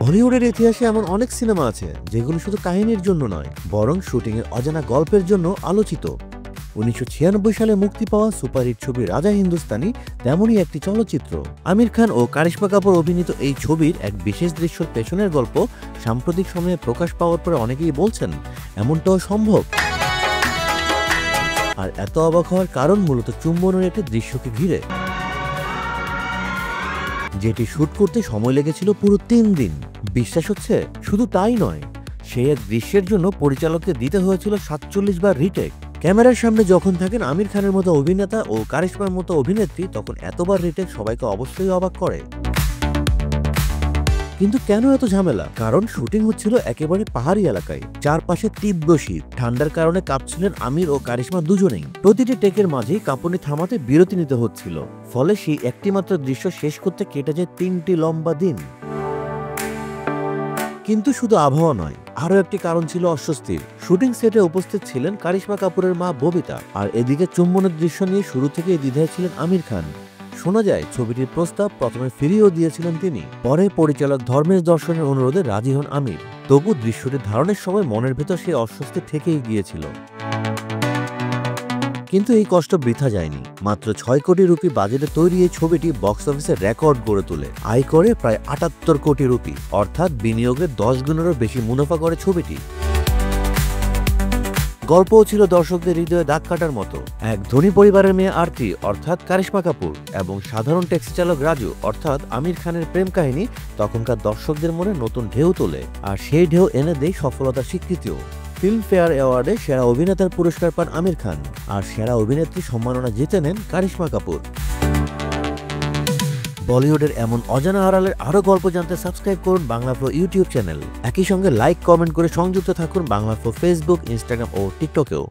হলিউডের ইতিহাসে এমন অনেক সিনেমা আছে যেগুলো শুধু কাহিনীর জন্য নয়, বরং শুটিংয়ের অজানা গল্পের জন্য আলোচিত। 1996 সালে মুক্তি পাওয়া সুপারহিট ছবি রাজা হিন্দুস্তানি তেমনই একটি চলচ্চিত্র। আমির খান ও কারিশমা কাপুর অভিনীত এই ছবির এক বিশেষ দৃশ্যের পেছনের গল্প সাম্প্রতিক সময়ে প্রকাশ পাওয়ার পরে অনেকেই বলছেন এমনটাও সম্ভব। আর এত অবাক হওয়ার কারণ মূলত চুম্বনের একটি দৃশ্যকে ঘিরে, যেটি শুট করতে সময় লেগেছিল পুরো 3 দিন। বিশ্বাস হচ্ছে? শুধু তাই নয়, সেই এক দৃশ্যের জন্য পরিচালককে দিতে হয়েছিল 47 বার রিটেক। ক্যামেরার সামনে যখন থাকেন আমির খানের মতো অভিনেতা ও কারিশমার মতো অভিনেত্রী, তখন এতবার রিটেক সবাইকে অবশ্যই অবাক করে। কিন্তু কেন এত ঝামেলা? কারণ শুটিং হচ্ছিল একেবারে পাহাড়ি এলাকায়, চারপাশে তীব্র শীত, ঠান্ডার কারণে কাঁপছিলেন আমির ও কারিশমা দুজনেই। প্রতিটি টেকের মাঝেই কাঁপুনি থামাতে বিরতি নিতে হচ্ছিল, ফলে সেই একটি মাত্র দৃশ্য শেষ করতে কেটে যায় 3টি লম্বা দিন। কিন্তু শুধু আবহাওয়া নয়, আরও একটি কারণ ছিল অস্বস্তির। শুটিং সেটে উপস্থিত ছিলেন কারিশমা কাপুরের মা ববিতা, আর এদিকে চুম্বনের দৃশ্য নিয়ে শুরু থেকেই দ্বিধায় ছিলেন আমির খান। শোনা যায় ছবিটির প্রস্তাব প্রথমে ফিরিয়েও দিয়েছিলেন তিনি, পরে পরিচালক ধর্মেশ দর্শনের অনুরোধে রাজি হন আমির। তবু দৃশ্যটি ধারণের সময় মনের ভেতর সেই অস্বস্তি থেকেই গিয়েছিল। কিন্তু এই কষ্ট বৃথা যায়নি। মাত্র 6 কোটি রুপি বাজেটে তৈরি এই ছবিটি বক্স অফিসে রেকর্ড গড়ে তোলে, আয় করে প্রায় 78 কোটি রুপি, অর্থাৎ বিনিয়োগের 10 গুণেরও বেশি মুনাফা করে ছবিটি। গল্পও ছিল দর্শকদের হৃদয়ে দাগ কাটার মতো। এক ধনী পরিবারের মেয়ে আরতি অর্থাৎ কারিশমা কাপুর এবং সাধারণ ট্যাক্সি চালক রাজু অর্থাৎ আমির খানের প্রেম কাহিনী তখনকার দর্শকদের মনে নতুন ঢেউ তোলে, আর সেই ঢেউ এনে দেয় সফলতার স্বীকৃতিও। ফিল্মফেয়ার অ্যাওয়ার্ডে সেরা অভিনেতার পুরস্কার পান আমির খান, আর সেরা অভিনেত্রী সম্মাননা জিতে নেন কারিশমা কাপুর। বলিউডের এমন অজানা আড়ালের আরও গল্প জানতে সাবস্ক্রাইব করুন বাংলা ফ্লো ইউটিউব চ্যানেল। একই সঙ্গে লাইক কমেন্ট করে সংযুক্ত থাকুন বাংলা ফ্লো ফেসবুক, ইনস্টাগ্রাম ও টিকটকেও।